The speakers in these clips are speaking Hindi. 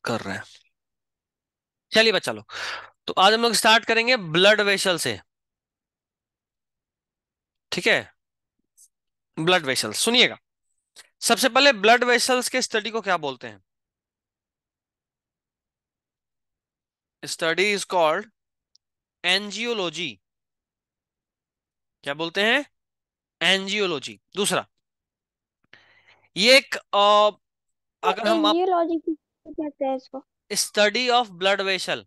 कर रहे हैं। चलिए बच्चा लोग, तो आज हम लोग स्टार्ट करेंगे ब्लड वेसल से। ठीक है, ब्लड वेसल्स सुनिएगा। सबसे पहले ब्लड वेसल्स के स्टडी को क्या बोलते हैं? Study is called angiology. क्या बोलते हैं? एंजियोलॉजी। दूसरा, ये एक तो अगर हम आप एंजियोलॉजी क्यों कहते हैं इसको? स्टडी ऑफ ब्लड वेसल,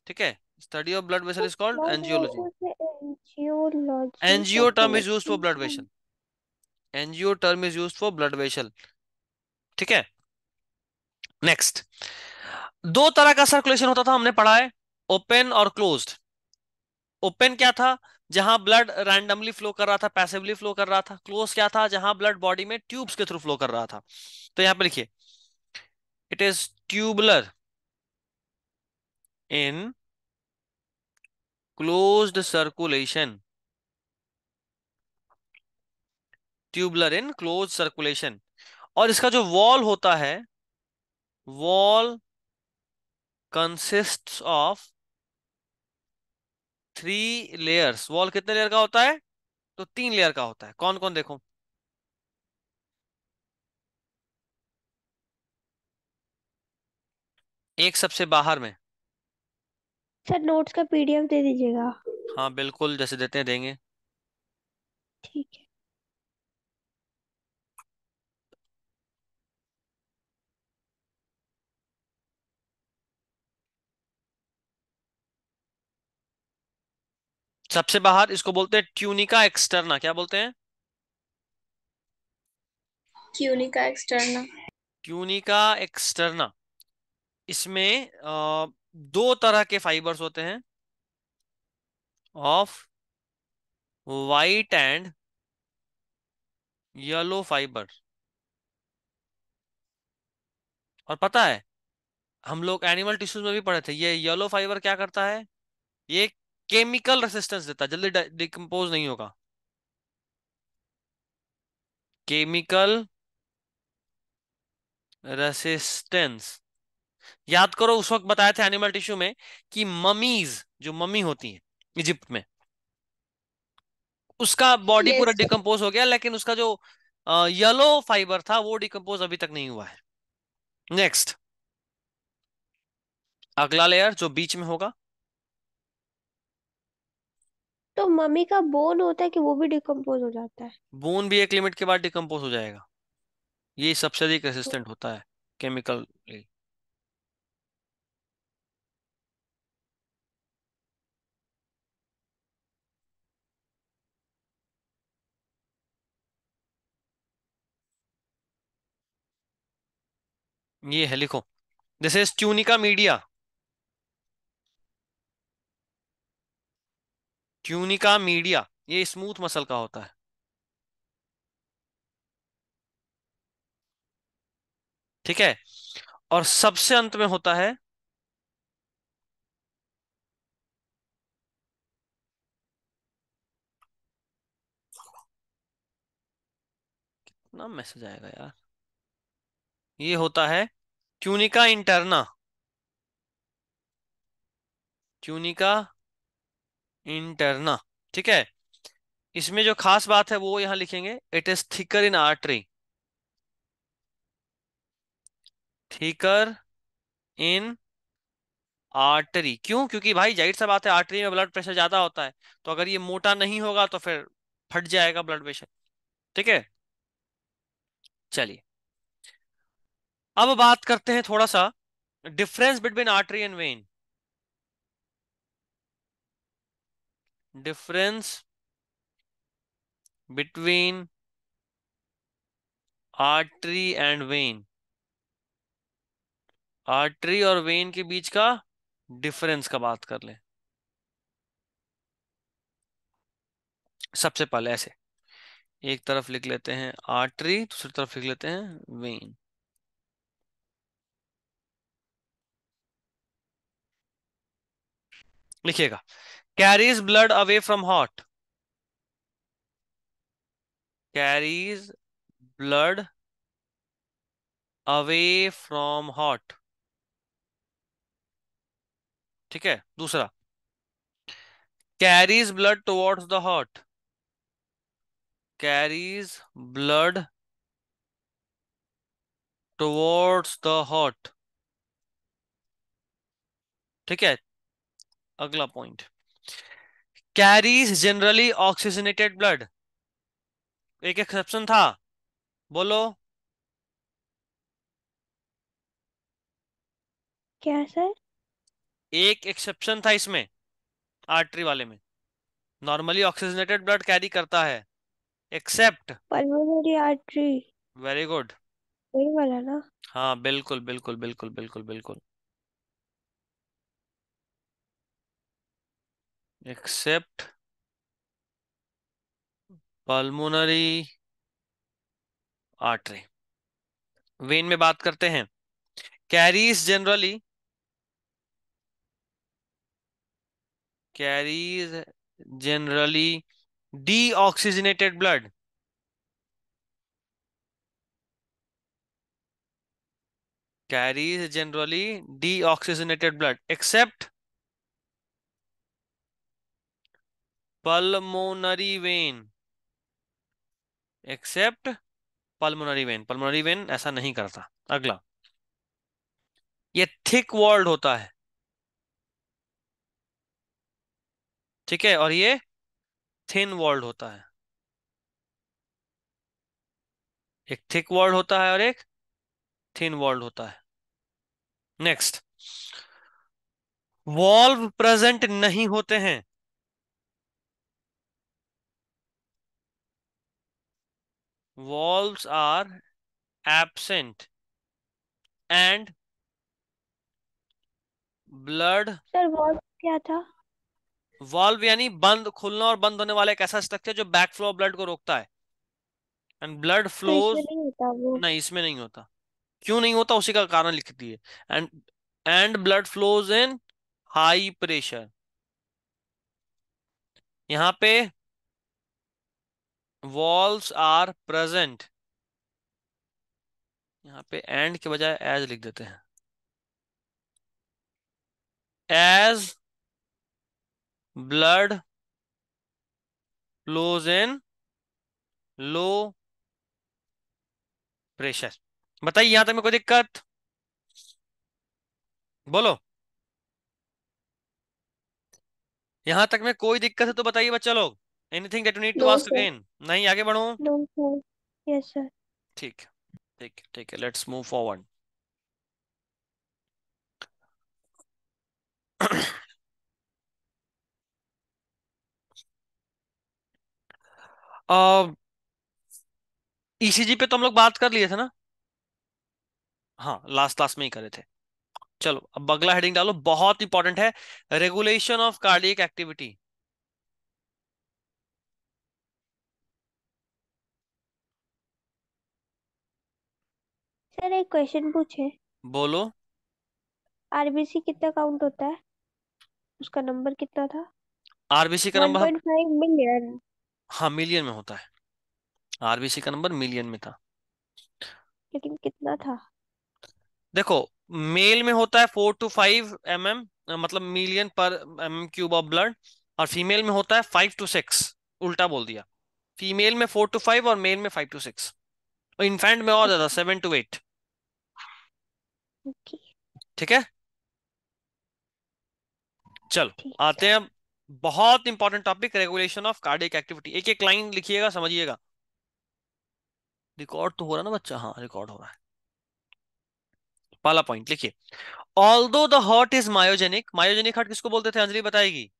ठीक है, स्टडी ऑफ ब्लड वेसल तो is called blood angiology. Vessel से एंजियोलॉजी एनजीओ का term is used for blood connection? Vessel. NGO term is used for blood vessel. ठीक है, नेक्स्ट। दो तरह का सर्कुलेशन होता था, हमने पढ़ा है, ओपन और क्लोज्ड। ओपन क्या था? जहां ब्लड रैंडमली फ्लो कर रहा था, पैसिवली फ्लो कर रहा था। क्लोज क्या था? जहां ब्लड बॉडी में ट्यूब्स के थ्रू फ्लो कर रहा था। तो यहां पे लिखिए, it is tubular in closed circulation. Tubular in close circulation. और इसका जो वॉल होता है, wall consists of three layers. Wall कितने लेयर का होता है? तो तीन लेयर का होता है। कौन कौन, देखो। एक सबसे बाहर में। सर नोट्स का पीडीएफ दे दीजिएगा। हाँ बिल्कुल, जैसे देते हैं देंगे। ठीक है। सबसे बाहर इसको बोलते हैं ट्यूनिका एक्सटर्ना। क्या बोलते हैं? क्यूनिका एक्सटर्नल। Tunica externa. इसमें दो तरह के फाइबर्स होते हैं, of white and yellow fibre. और पता है, हम लोग एनिमल टिश्यूज में भी पढ़े थे, ये येलो फाइबर क्या करता है? ये केमिकल रेसिस्टेंस देता है, जल्दी डिकम्पोज नहीं होगा। Chemical resistance. याद करो, उस वक्त बताया था एनिमल टिश्यू में कि ममीज, जो मम्मी होती हैं इजिप्ट में, उसका बॉडी पूरा यस। डिकम्पोज हो गया, लेकिन उसका जो येलो फाइबर था वो डिकम्पोज अभी तक नहीं हुआ है। नेक्स्ट, अगला लेयर जो बीच में होगा। तो मम्मी का बोन होता है कि वो भी डिकम्पोज हो जाता है? बोन भी एक लिमिट के बाद डिकम्पोज हो जाएगा। ये सबसे अधिक तो रेसिस्टेंट होता है केमिकल। ये है, लिखो, this is tunica media. Tunica media ये स्मूथ मसल का होता है। ठीक है, और सबसे अंत में होता है, ना मैसेज आएगा यार, ये होता है ट्यूनिका इंटरना। Tunica interna. ठीक है, इसमें जो खास बात है वो यहां लिखेंगे, it is thicker in artery. Thicker in artery. क्यों? क्योंकि भाई जाहिर सा बात है, आर्टरी में ब्लड प्रेशर ज्यादा होता है, तो अगर ये मोटा नहीं होगा तो फिर फट जाएगा ब्लड प्रेशर। ठीक है, चलिए अब बात करते हैं थोड़ा सा difference between artery and when. Difference between artery and when. Artery और वेन के बीच का डिफरेंस का बात कर लें। सबसे पहले ऐसे एक तरफ लिख लेते हैं आर्टरी, दूसरी तरफ लिख लेते हैं वेन। लिखिएगा, carries blood away from heart. Carries blood away from heart. ठीक है। दूसरा, carries blood towards the heart, carries blood towards the heart. ठीक है। अगला point, carries generally oxygenated blood, एक एक्सेप्शन था, बोलो। क्या सर? एक एक्सेप्शन था इसमें, आर्टरी वाले में, नॉर्मली ऑक्सीजनेटेड ब्लड कैरी करता है, except. Pulmonary artery. Very good. वही वाला ना? हाँ बिल्कुल बिल्कुल बिल्कुल बिल्कुल बिल्कुल, एक्सेप्ट पल्मोनरी आर्टरी। वेन में बात करते हैं, carries generally, carries generally deoxygenated blood, carries generally deoxygenated blood accept pulmonary vein, accept pulmonary vein, pulmonary vein ऐसा नहीं करता। अगला, ये थिक वॉल्ड होता है, ठीक है, और ये थिन वॉल्ड होता है, एक थिक वॉल्ड होता है और एक थिन वॉल्ड होता है। नेक्स्ट, वॉल्व प्रेजेंट नहीं होते हैं, valves are absent and blood, sir valve क्या था? वॉल्व यानी बंद, खुलना और बंद होने वाला एक ऐसा स्ट्रक्चर जो बैक फ्लो ऑफ ब्लड को रोकता है, एंड ब्लड तो इसमें फ्लोज। नहीं होता वो? नहीं इसमें नहीं होता। क्यों नहीं होता, उसी का कारण लिख दिए। And and blood flows in high pressure, यहाँ पे वॉल्व्स आर प्रेजेंट, यहाँ पे एंड के बजाय एज लिख देते हैं, as blood flows in low pressure. बताइए यहां तक में कोई दिक्कत, बोलो। यहां तक में कोई दिक्कत है तो बताइए बच्चा लोग, anything that you need to know ask sir. Again, नहीं आगे बढ़ो। No sir. Yes sir. ठीक है, ठीक है, ठीक है, लेट्स मूव फॉरवर्ड। ईसीजी पे तो हम लोग बात कर लिए थे ना, हाँ लास्ट क्लास में ही करे थे। चलो अब अगला हेडिंग डालो, बहुत इंपॉर्टेंट है, regulation of cardiac activity. Sir एक क्वेश्चन पूछे। बोलो। आरबीसी कितना काउंट होता है? उसका नंबर कितना था? आरबीसी का one number, point five million हाँ मिलियन में होता है, आरबीसी का नंबर मिलियन में था। लेकिन कितना था? देखो, मेल में होता है 4 to 5 मतलब मिलियन पर क्यूब ऑफ ब्लड, और फीमेल में होता है 5 to 6, उल्टा बोल दिया, फीमेल में 4 to 5 और मेल में 5 to 6, और इन्फेंट में और ज्यादा, 7 to 8। ओके। ठीक है, चलो ठीक आते है। हैं अब, बहुत important topic, regulation of cardiac activity, एक एक लाइन लिखिएगा समझिएगा। रिकॉर्ड तो हो रहा है ना बच्चा, हाँ रिकॉर्ड हो रहा है। पहला पॉइंट लिखिए, although the heart is myogenic, myogenic heart किसको बोलते थे, अंजलि बताएगी।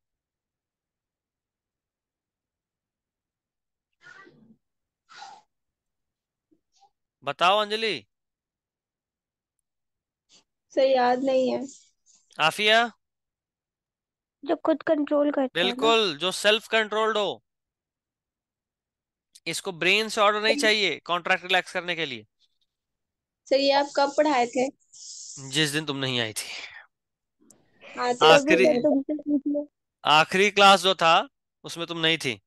बताओ अंजलि। सर याद नहीं है। आफिया। जो खुद कंट्रोल करता है ना? बिल्कुल, जो सेल्फ कंट्रोल्ड हो, इसको ब्रेन से ऑर्डर नहीं चाहिए कॉन्ट्रैक्ट रिलैक्स करने के लिए। सर ये आप कब पढ़ाए थे? जिस दिन तुम नहीं आई थी, हाँ तो तभी आखिरी, मैं तुमसे पूछ लूं। आखिरी क्लास जो था उसमें तुम नहीं थी।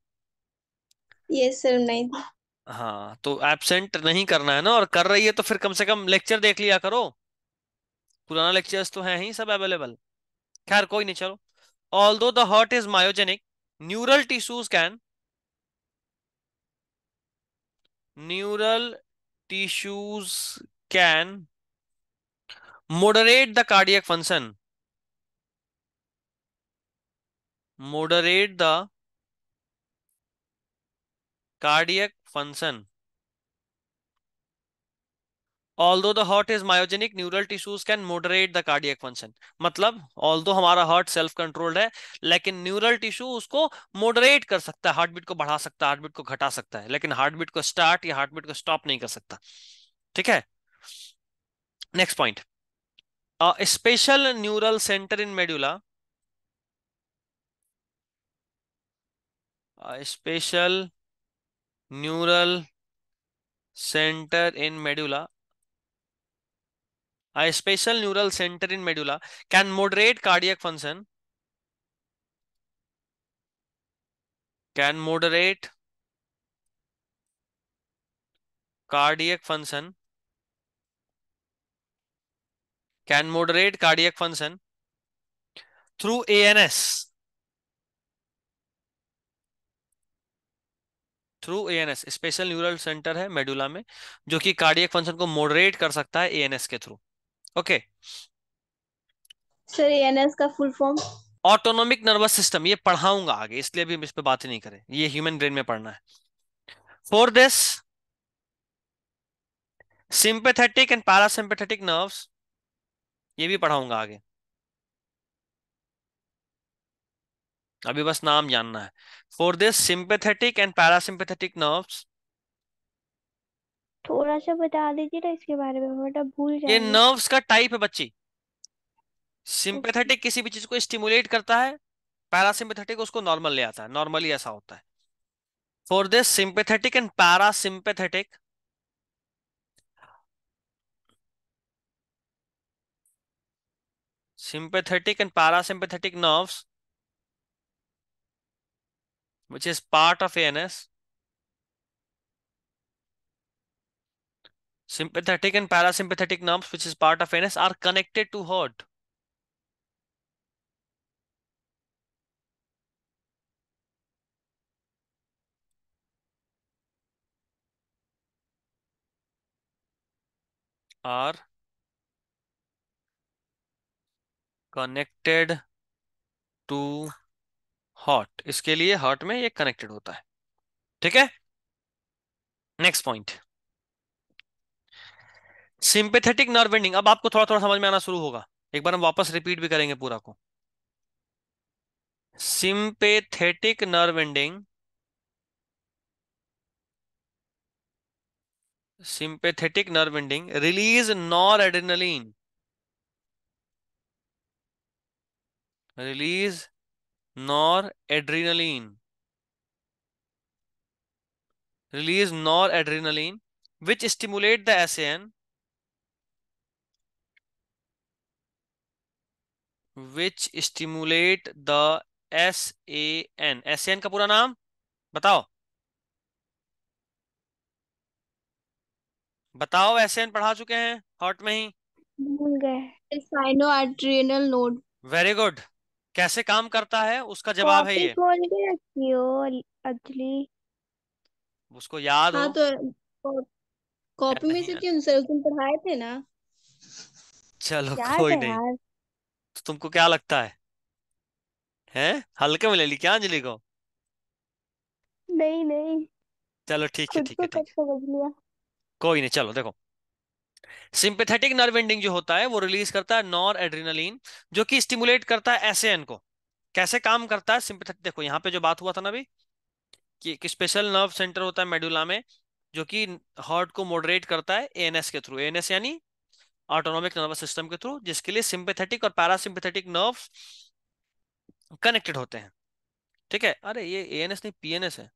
ये सर नहीं था। हाँ तो एब्सेंट नहीं करना है ना, और कर रही है तो फिर कम से कम लेक्चर देख लिया करो, पुराना लेक्चर्स तो है ही सब अवेलेबल। खैर कोई नहीं, चलो। Although the heart is myogenic, neural tissues can, neural tissues can moderate the cardiac function, moderate the cardiac function. Although the heart is myogenic, neural tissues can moderate the cardiac function. मतलब although हमारा हार्ट सेल्फ कंट्रोल्ड है, लेकिन न्यूरल टिश्यू उसको मॉडरेट कर सकता है, हार्ट बीट को बढ़ा सकता है, हार्ट बीट को घटा सकता है, लेकिन हार्ट बीट को स्टार्ट या हार्ट बीट को स्टॉप नहीं कर सकता। ठीक है। Next point, special neural centre in medulla, special neural centre in medulla, a special neural center in medulla can moderate cardiac function, can moderate cardiac function, can moderate cardiac function through ANS, through ANS. Special neural centre है मेडुला में जो कि कार्डियक फंक्शन को मॉडरेट कर सकता है एएनएस के थ्रू। ओके। सर एएनएस का full form? Autonomic nervous system, ये पढ़ाऊंगा आगे, इसलिए भी हम इस पे बात ही नहीं करें, ये ह्यूमन ब्रेन में पढ़ना है। For this sympathetic and parasympathetic nerves, ये भी पढ़ाऊंगा आगे, अभी बस नाम जानना है। For this sympathetic and parasympathetic nerves, थोड़ा सा बता दीजिए ना इसके बारे में, वरना भूल ये जाएंगे। नर्व्स का टाइप है बच्ची। ओके। सिंपैथेटिक किसी भी चीज को स्टिमुलेट करता है, पैरासिम्पैथेटिक उसको नॉर्मल ले आता है, नॉर्मली ऐसा होता है। For this sympathetic and parasympathetic, sympathetic and parasympathetic nerves which is part of ANS, sympathetic and parasympathetic nerves which is part of ANS are connected to heart, are connected to heart, इसके लिए हार्ट में ये कनेक्टेड होता है। ठीक है। Next point, sympathetic nerve ending, अब आपको थोड़ा थोड़ा समझ में आना शुरू होगा, एक बार हम वापस रिपीट भी करेंगे पूरा को। Sympathetic nerve ending, sympathetic nerve ending release noradrenaline, release noradrenaline, release noradrenaline which stimulate the SAN, which stimulate the SAN। SAN का पूरा नाम बताओ, बताओ। SAN पढ़ा चुके हैं हार्ट में ही। भूल गए। Sinoatrial node. Very good. कैसे काम करता है उसका जवाब है कॉपी ये, खोल के रखियो अंजलि। उसको याद हो हाँ तो या कॉपी में नहीं से याद। क्यों सर, तुम पढ़ाए थे ना। चलो याद कोई है नहीं। यार। तो तुमको क्या लगता है, हैं हल्के में ले ली क्या अंजलि को? नहीं नहीं, चलो ठीक है, खुद ठीक को है, कब ठीक है, समझ लिया। कोई नहीं। चलो देखो, सिंपैथेटिक नर्व एंडिंग जो होता है वो रिलीज करता है नॉर एड्रिनलिन जो कि स्टिमुलेट करता है एसएएन को। कैसे काम करता है सिंपैथेटिक, देखो यहाँ पे जो बात हुआ था ना अभी, कि एक स्पेशल नर्व सेंटर होता है मेडुला में जो कि हार्ट को मॉडरेट करता है एएनएस के थ्रू, एएनएस यानी ऑटोनोमिक नर्वस सिस्टम के थ्रू, जिसके लिए सिंपैथेटिक और पैरासिम्पैथेटिक नर्व्स कनेक्टेड होते हैं। ठीक है। अरे ये एएनएस नहीं पीएनएस है,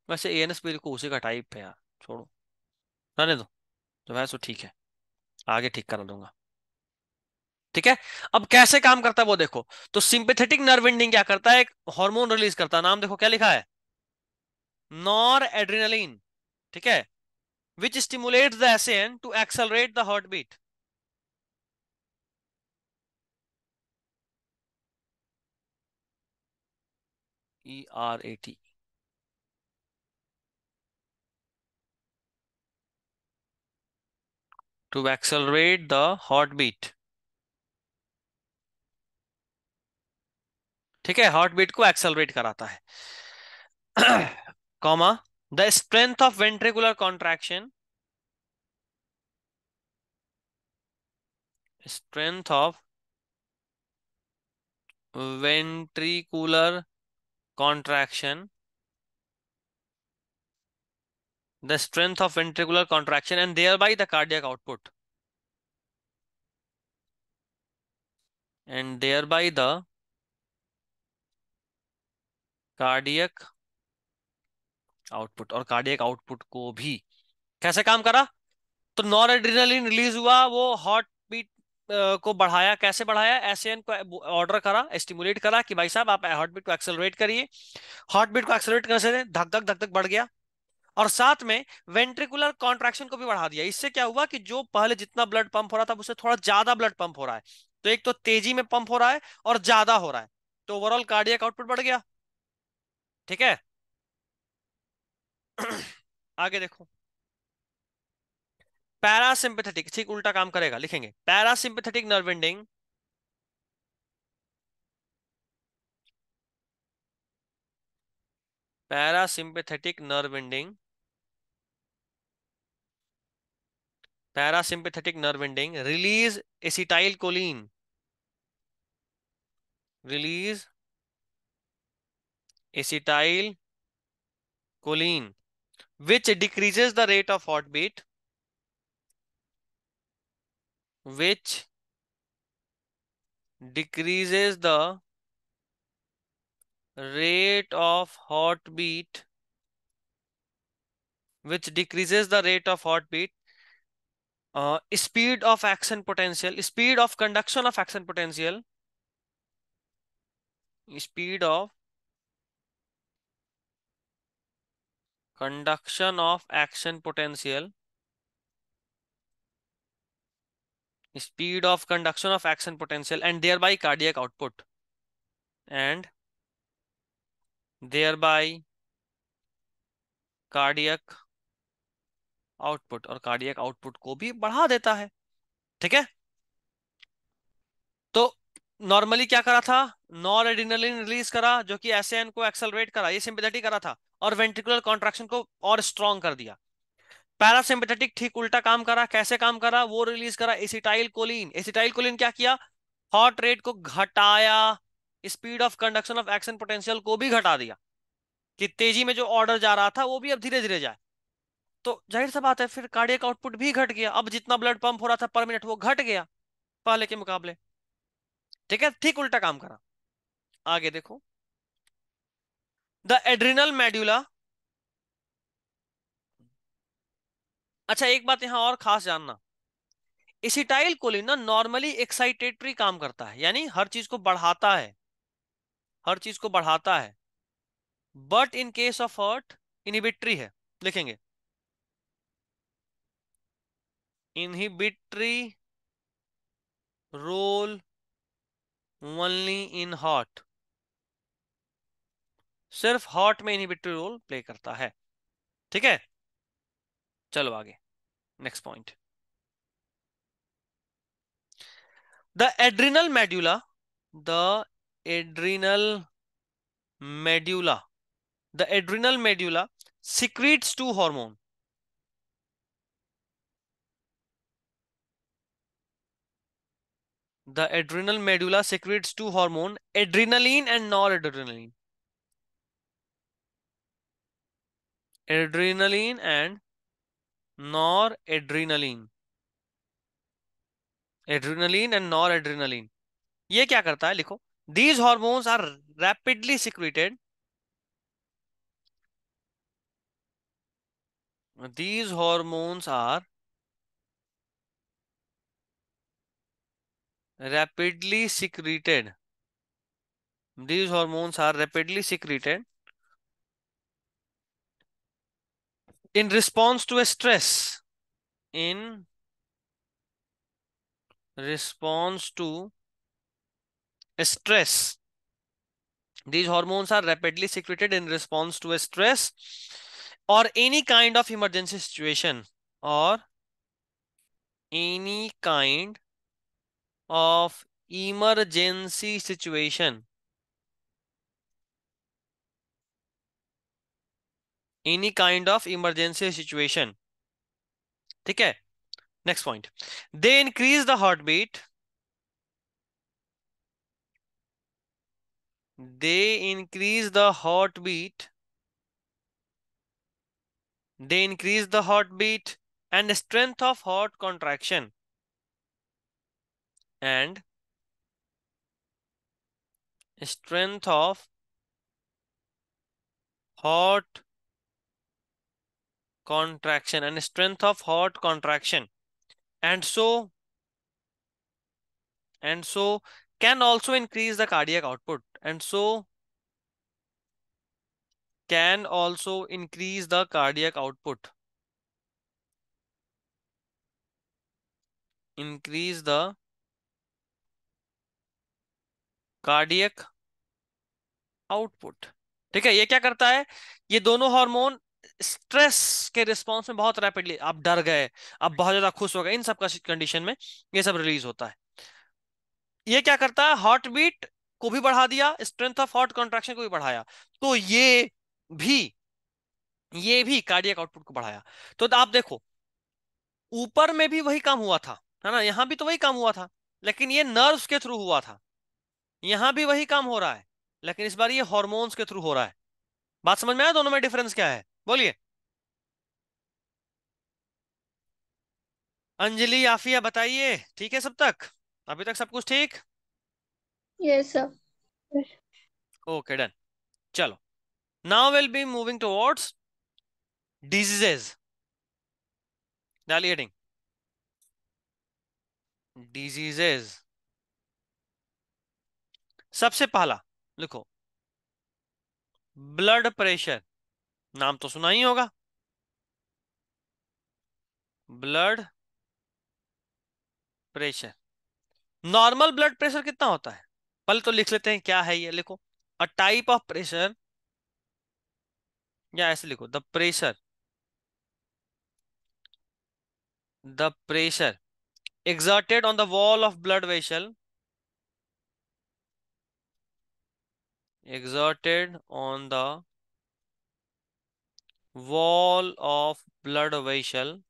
वैसे एएनएस भी को उसी का टाइप है यार, छोड़ो, रहने दो, जो है सो ठीक है, आगे ठीक करा दूंगा। ठीक है। अब कैसे काम करता है वो देखो, तो सिंपैथेटिक नर्व एंडिंग क्या करता है, एक हार्मोन रिलीज करता है, नाम देखो क्या लिखा है, नॉर एड्रिनलिन। ठीक है, which stimulates the SN to accelerate the heartbeat. ERAT. To accelerate the heartbeat. ठीक है, हार्टबीट को एक्सेलरेट कराता है. Comma, the strength of ventricular contraction, strength of ventricular contraction, the strength of ventricular contraction and thereby the cardiac output, and thereby the cardiac output. और कार्डियक आउटपुट को भी कैसे काम करा? तो नॉर एड्रिनलिन रिलीज हुआ, वो हार्ट बीट को बढ़ाया. कैसे बढ़ाया? एसएन को ऑर्डर करा, स्टिमुलेट करा कि भाई साहब आप हार्ट बीट को एक्सेलरेट करिए. हार्ट बीट को एक्सेलरेट करने से धक धक धक धक बढ़ गया, और साथ में वेंट्रिकुलर कॉन्ट्रैक्शन को भी बढ़ा दिया. इससे क्या हुआ कि जो पहले जितना ब्लड पंप हो रहा था उससे थोड़ा ज्यादा ब्लड पंप हो रहा है. तो एक तो तेजी में पंप हो रहा है और ज्यादा हो रहा है, तो ओवरऑल कार्डियक आउटपुट बढ़ गया. ठीक है. आगे देखो. पैरासिम्पैथेटिक ठीक उल्टा काम करेगा, लिखेंगे parasympathetic nerve ending, parasympathetic nerve ending, parasympathetic nerve ending release acetyl choline, release acetyl choline which decreases the rate of heartbeat, which decreases the rate of heartbeat, which decreases the rate of heartbeat, speed of action potential, speed of conduction of action potential, speed of conduction of action potential, speed of conduction of action potential, and thereby cardiac output, and thereby cardiac output, और कार्डियक आउटपुट को भी बढ़ा देता है. ठीक है. तो नॉर्मली क्या करा था? नॉर एड्रिनलिन रिलीज करा जो कि एसएन को एक्सेलरेट करा, ये सिंपैथेटिक करा था, और वेंट्रिकुलर कॉन्ट्रैक्शन को और स्ट्रॉन्ग कर दिया. पैरासिम्पैथेटिक ठीक उल्टा काम करा. कैसे काम करा? वो रिलीज करा एसिटाइल कोलिन. एसिटाइल कोलिन क्या किया? हार्ट रेट को घटाया, speed of conduction of action potential को भी घटा दिया, कि तेजी में जो ऑर्डर जा रहा था वो भी अब धीरे धीरे जाए. तो जाहिर सा बात है फिर कार्डियक आउटपुट भी घट गया. अब जितना ब्लड पंप हो रहा था पर मिनट वो घट गया पहले के मुकाबले. ठीक है, ठीक उल्टा काम करा. आगे देखो. The adrenal medulla. अच्छा, एक बात यहां और खास जानना, एसिटाइल कोलिन ना नॉर्मली एक्साइटेटरी काम करता है, यानी हर चीज को बढ़ाता है, हर चीज को बढ़ाता है. But in case of heart inhibitory है, लिखेंगे inhibitory role only in heart, सिर्फ हार्ट में इनहिबिटरी रोल प्ले करता है. ठीक है. चलो आगे, next point. The adrenal medulla, the adrenal medulla, the adrenal medulla secretes two hormone, the adrenal medulla secretes two hormone, adrenaline and noradrenaline, adrenaline and noradrenaline, adrenaline and noradrenaline. ये क्या करता है? लिखो. these hormones are rapidly secreted, these hormones are rapidly secreted, these hormones are rapidly secreted in response to a stress, in response to stress, These hormones are rapidly secreted in response to a stress or any kind of emergency situation, or any kind of emergency situation. Any kind of emergency situation. ठीक है. Next point. They increase the heartbeat. They increase the heartbeat. They increase the heartbeat and strength of heart contraction. And strength of heart contraction. And strength of heart contraction. And so can also increase the cardiac output. And so can also increase the cardiac output. Increase the cardiac output. ठीक है. ये क्या करता है? ये दोनों हार्मोन स्ट्रेस के रिस्पॉन्स में बहुत रैपिडली, आप डर गए, आप बहुत ज्यादा खुश हो गए, इन सब का कंडीशन में ये सब रिलीज होता है. ये क्या करता है? हार्ट बीट को भी बढ़ा दिया, स्ट्रेंथ ऑफ हार्ट कॉन्ट्रैक्शन को भी बढ़ाया. तो भी ये भी कार्डियक आउटपुट को बढ़ाया. तो आप देखो, ऊपर में भी वही काम हुआ था, है ना, यहां भी तो वही काम हुआ था, लेकिन ये नर्व्स के थ्रू हुआ था. यहां भी वही काम हो रहा है, लेकिन इस बार ये हॉर्मोन्स के थ्रू हो रहा है. बात समझ में आया दोनों में डिफरेंस क्या है? बोलिए. अंजलि, आफिया, बताइए. ठीक है सब तक? अभी तक सब कुछ ठीक? Yes sir. Okay, done. चलो, now will be moving towards diseases. डालिए हेडिंग, डिजीजेस. सबसे पहला लिखो, ब्लड प्रेशर. नाम तो सुना ही होगा. Blood pressure. Normal blood pressure कितना होता है? पहले तो लिख लेते हैं क्या है ये. लिखो, अ टाइप ऑफ प्रेशर, या ऐसे लिखो, the pressure exerted on the wall of blood vessel, exerted on the wall of blood vessel,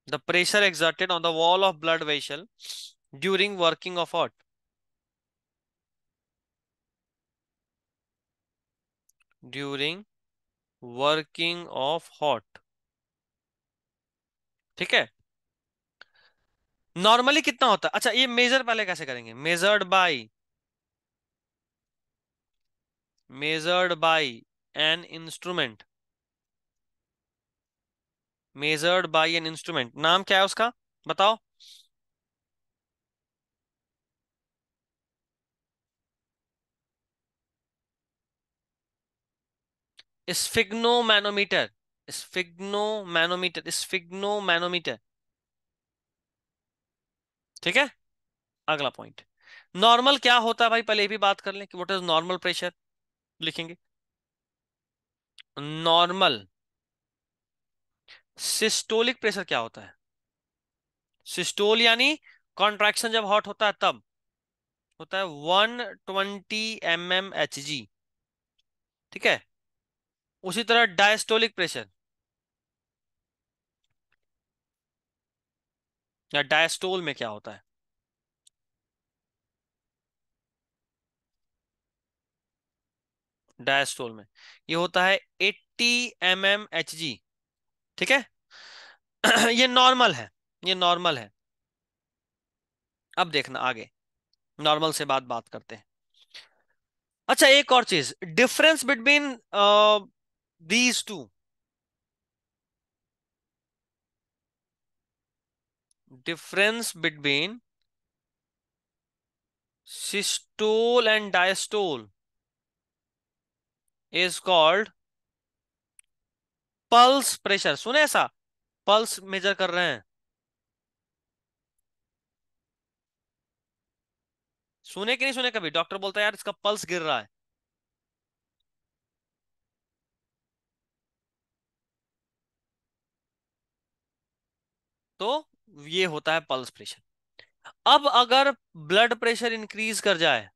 the pressure exerted on the wall of blood vessel during working of heart, during working of heart. ठीक है. नॉर्मली कितना होता है? अच्छा, ये मेजर पहले कैसे करेंगे? Measured by an instrument. Measured by an instrument. नाम क्या है उसका? बताओ. स्फिग्नोमैनोमीटर. स्फिग्नोमैनोमीटर. ठीक है. अगला पॉइंट, नॉर्मल क्या होता है भाई? पहले ये भी बात कर लें कि व्हाट इज नॉर्मल प्रेशर. लिखेंगे नॉर्मल. सिस्टोलिक प्रेशर क्या होता है? सिस्टोल यानी कॉन्ट्रैक्शन जब हॉट होता है तब होता है 120 mmHg. ठीक है. उसी तरह डायस्टोलिक प्रेशर, या डायस्टोल में क्या होता है? डायस्टोल में ये होता है 80 mmHg. ठीक है. ये नॉर्मल है, ये नॉर्मल है. अब देखना आगे, नॉर्मल से बात करते हैं. अच्छा, एक और चीज, difference between these two. Difference between systole and diastole is called pulse pressure. सुने ऐसा? पल्स मेजर कर रहे हैं. सुने कि नहीं सुने कभी, डॉक्टर बोलता है यार इसका पल्स गिर रहा है, तो ये होता है पल्स प्रेशर। अब अगर ब्लड प्रेशर इंक्रीज कर जाए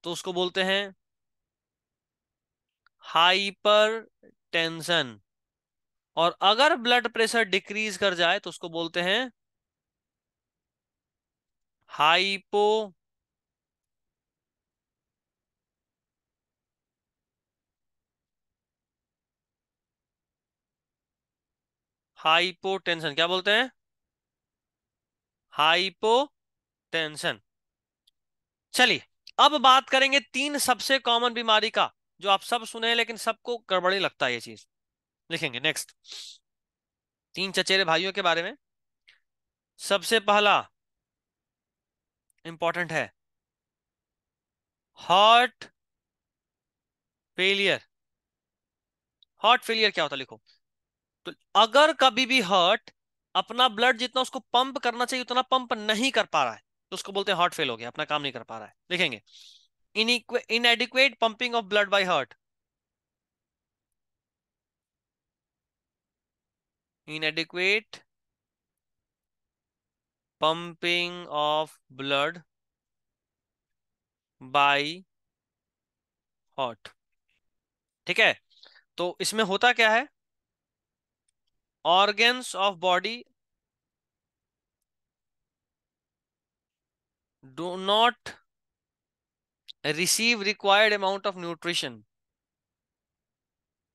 तो उसको बोलते हैं हाइपर टेंशन, और अगर ब्लड प्रेशर डिक्रीज कर जाए तो उसको बोलते हैं हाइपो हाइपोटेंशन। क्या बोलते हैं? हाइपोटेंशन। चलिए, अब बात करेंगे तीन सबसे कॉमन बीमारी का, जो आप सब सुने हैं लेकिन सबको गड़बड़ी लगता है ये चीज। लिखेंगे नेक्स्ट, तीन चचेरे भाइयों के बारे में। सबसे पहला इंपॉर्टेंट है हार्ट फेलियर। हार्ट फेलियर क्या होता है, लिखो। तो अगर कभी भी हार्ट अपना ब्लड जितना उसको पंप करना चाहिए उतना पंप नहीं कर पा रहा है, तो उसको बोलते हैं हार्ट फेल हो गया, अपना काम नहीं कर पा रहा है। लिखेंगे इनएडिक्वेट pumping of blood by heart. इनएडिक्वेट pumping of blood by heart. ठीक है, तो इसमें होता क्या है, organs of body do not receive required amount of nutrition,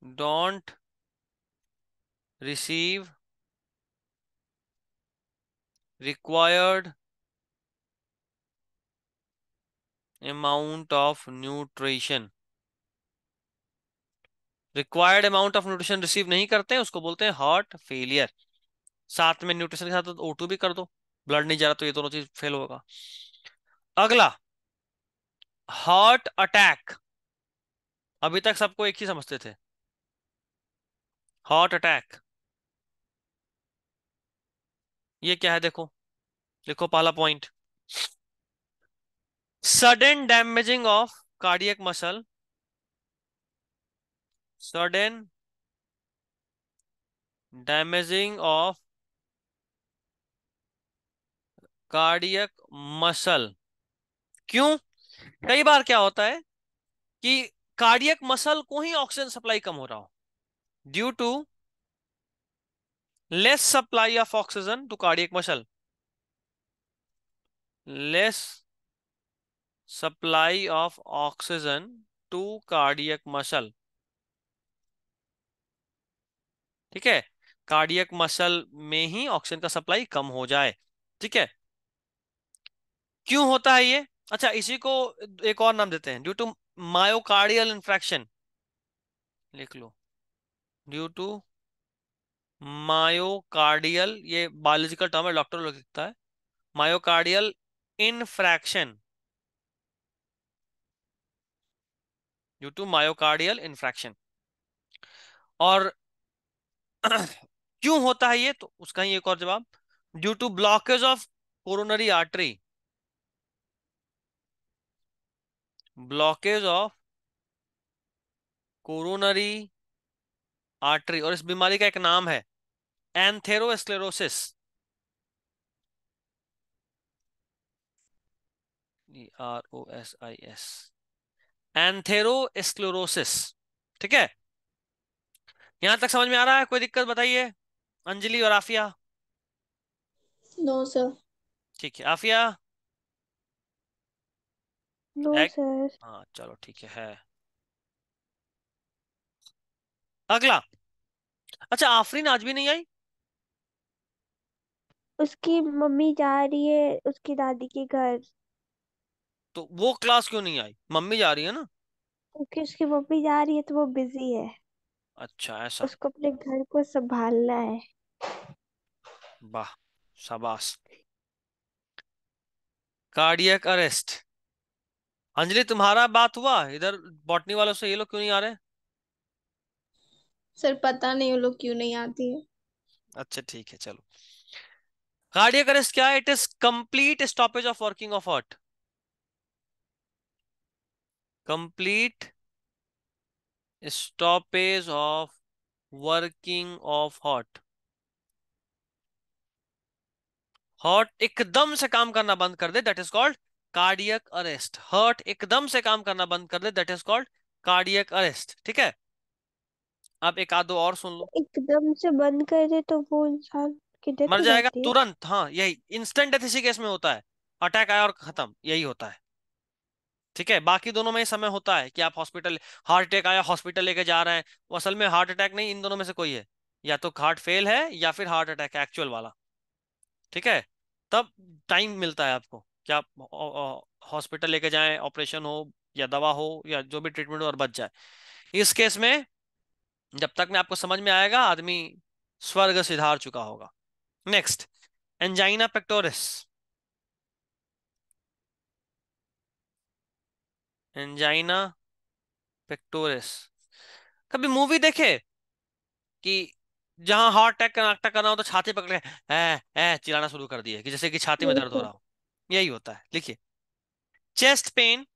don't receive required amount of nutrition. Required amount of nutrition receive नहीं करते हैं, उसको बोलते हैं हार्ट फेलियर। साथ में न्यूट्रिशन के साथ O2 भी कर दो, ब्लड नहीं जा रहा तो ये दोनों चीज फेल होगा। अगला, हार्ट अटैक। अभी तक सबको एक ही समझते थे, हार्ट अटैक। ये क्या है देखो, लिखो पहला point, sudden damaging of cardiac muscle. Sudden damaging of cardiac muscle. क्यों? कई बार क्या होता है कि कार्डियक मसल को ही ऑक्सीजन सप्लाई कम हो रहा हो, due to less supply of oxygen to cardiac muscle. Less supply of oxygen to cardiac muscle. ठीक है, कार्डियक मसल में ही ऑक्सीजन का सप्लाई कम हो जाए। ठीक है, क्यों होता है ये? अच्छा, इसी को एक और नाम देते हैं, ड्यू टू मायोकार्डियल इन्फ्रैक्शन। लिख लो, ड्यू टू मायोकार्डियल, ये बायोलॉजिकल टर्म है, डॉक्टर लोग लिखता है, myocardial infarction. Due to myocardial infarction. और क्यों होता है ये, तो उसका ही एक और जवाब, due to blockage of coronary artery. Blockage of coronary artery, और इस बीमारी का एक नाम है एंथेरोस्क्लेरोसिस। EROSIS, एंथेरोस्क्लेरोसिस। ठीक है, यहां तक समझ में आ रहा है? कोई दिक्कत बताइए, अंजलि और आफिया। No sir. ठीक है, आफिया नो है। सर। हाँ चलो ठीक है। अगला, अच्छा आफरीन आज भी नहीं आई? उसकी मम्मी जा रही है उसकी दादी के घर, तो वो क्लास क्यों नहीं आई? मम्मी जा रही है ना। क्योंकि उसकी मम्मी जा रही है तो वो बिजी है। अच्छा ऐसा। उसको अपने घर को संभालना है। वाह, शाबाश। Cardiac arrest. अंजलि तुम्हारा बात हुआ इधर बॉटनी वालों से, ये लोग क्यों नहीं आ रहे? सर पता नहीं वो लोग क्यों नहीं आती है। अच्छा ठीक है चलो। कार्डियक अरेस्ट क्या है? It is complete stoppage of working of heart. Complete stoppage of working of heart. Heart एकदम से काम करना बंद कर दे, that is called cardiac arrest. Heart एकदम से काम करना बंद कर दे, that is called cardiac arrest. ठीक है, अब एक आध दो और सुन लो। एकदम से बंद कर दे तो वो इंसान की डेथ मर हो जाएगा जाती है। तुरंत, हाँ यही इंस्टेंट डेथ इसी केस में होता है। अटैक आया और खत्म, यही होता है। ठीक है, बाकी दोनों में समय होता है कि आप हॉस्पिटल, हार्ट अटैक आया हॉस्पिटल लेके जा रहे हैं, वो असल में हार्ट अटैक नहीं, इन दोनों में से कोई है। या तो हार्ट फेल है या फिर हार्ट अटैक है एक्चुअल वाला। ठीक है, तब टाइम मिलता है आपको कि आप हॉस्पिटल लेके जाएं, ऑपरेशन हो या दवा हो या जो भी ट्रीटमेंट हो और बच जाए। इस केस में जब तक में आपको समझ में आएगा, आदमी स्वर्ग सिधार चुका होगा। Next, angina pectoris. Angina pectoris, कभी मूवी देखे कि जहां हार्ट अटैक करना हो तो छाती पकड़े है चिल्लाना शुरू कर दिए कि जैसे कि छाती में नहीं दर्द हो सर। रहा हो। यही होता है, लिखिए। Chest pain,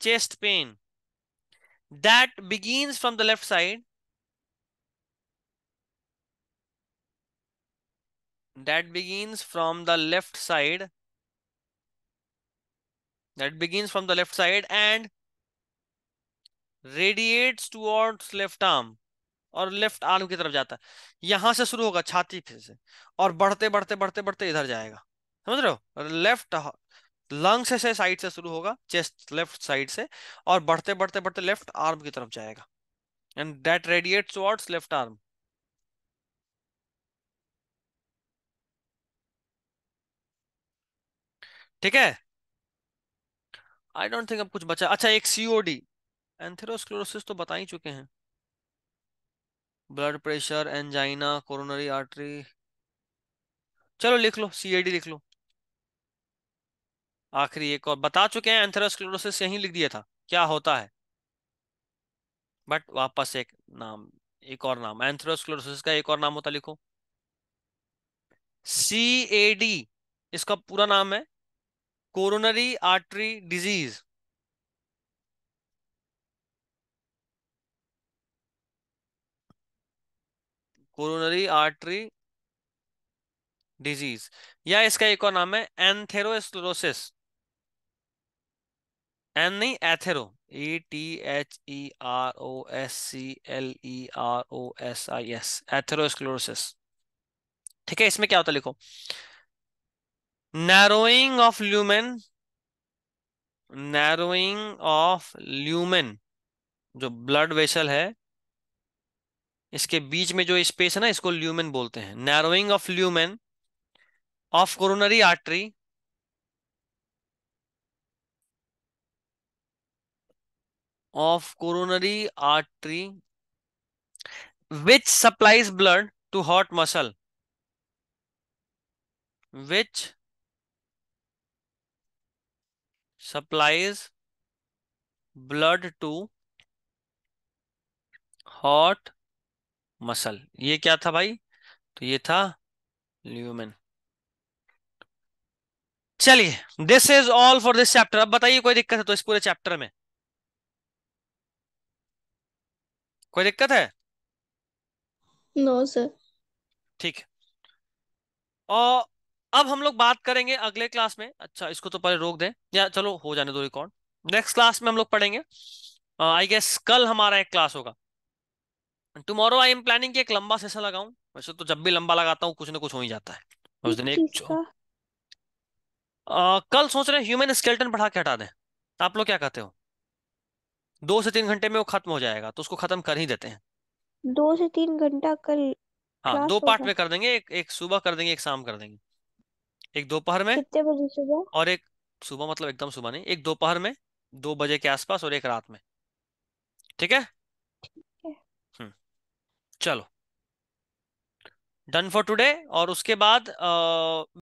chest pain that begins from the left side, that begins from the left side, that begins from the left side and radiates towards left arm, और लेफ्ट आर्म की तरफ जाता है। यहां से शुरू होगा छाती फिर से, और बढ़ते बढ़ते बढ़ते बढ़ते इधर जाएगा। समझ रहे हो, लेफ्ट लंग से साइड से शुरू होगा, चेस्ट लेफ्ट साइड से, और बढ़ते बढ़ते बढ़ते लेफ्ट आर्म की तरफ जाएगा, and that radiates towards left arm. ठीक है, आई डोंट थिंक अब कुछ बचा। अच्छा, एक सीओडी, एंथेरोस्क्लेरोसिस तो बता ही चुके हैं। Blood pressure, angina, coronary artery, चलो लिख लो, सीएडी लिख लो। आखिरी एक और बता चुके हैं, एंथेरोस्क्लेरोसिस यही लिख दिया था क्या होता है, बट वापस एक नाम, एक और नाम एंथेरोस्क्लेरोसिस का एक और नाम होता, लिखो सीएडी। इसका पूरा नाम है coronary artery disease. Coronary artery disease, या इसका एक और नाम है एंथेरोस्क्लेरोसिस। एन नहीं, एथेरो, ETHEROSCLEROSIS, एथेरोस्क्लेरोसिस। ठीक है, इसमें क्या होता है, लिखो narrowing of lumen, narrowing of lumen, जो ब्लड वेसल है इसके बीच में जो स्पेस है ना, इसको ल्यूमेन बोलते हैं। Narrowing of lumen of coronary artery, of coronary artery which supplies blood to heart muscle, which supplies blood to heart muscle। ये क्या था भाई, तो ये था ल्यूमेन। चलिए, this is all for this chapter. अब बताइए कोई दिक्कत है तो इस पूरे चैप्टर में, कोई दिक्कत है? No sir. ठीक है, और अब हम लोग बात करेंगे अगले क्लास में। अच्छा, इसको तो पहले रोक दें, या चलो हो जाने दो रिकॉर्ड। नेक्स्ट क्लास में हम लोग पढ़ेंगे, आई गेस कल हमारा एक क्लास होगा। टुमारो आई एम प्लानिंग कि एक लंबा सेशन लगाऊं, वैसे तो जब भी लंबा लगाता हूँ कुछ ना कुछ हो ही जाता है। उस किस दिन एक चीज का? कल सोच रहे हैं ह्यूमन स्केलेटन पढ़ा के हटा दें। आप लोग क्या कहते हो? 2 से 3 घंटे में वो खत्म हो जाएगा, तो उसको खत्म कर ही देते हैं। 2 से 3 घंटा कल हाँ, दो क्लास पार्ट होगा? में कर देंगे, एक एक सुबह कर देंगे, एक शाम कर देंगे। एक दोपहर में, कितने बजे सुबह? और एक सुबह मतलब एकदम सुबह नहीं, एक दोपहर में 2 बजे के आसपास, और एक रात में। ठीक है, हम्म, चलो, डन फॉर टुडे। और उसके बाद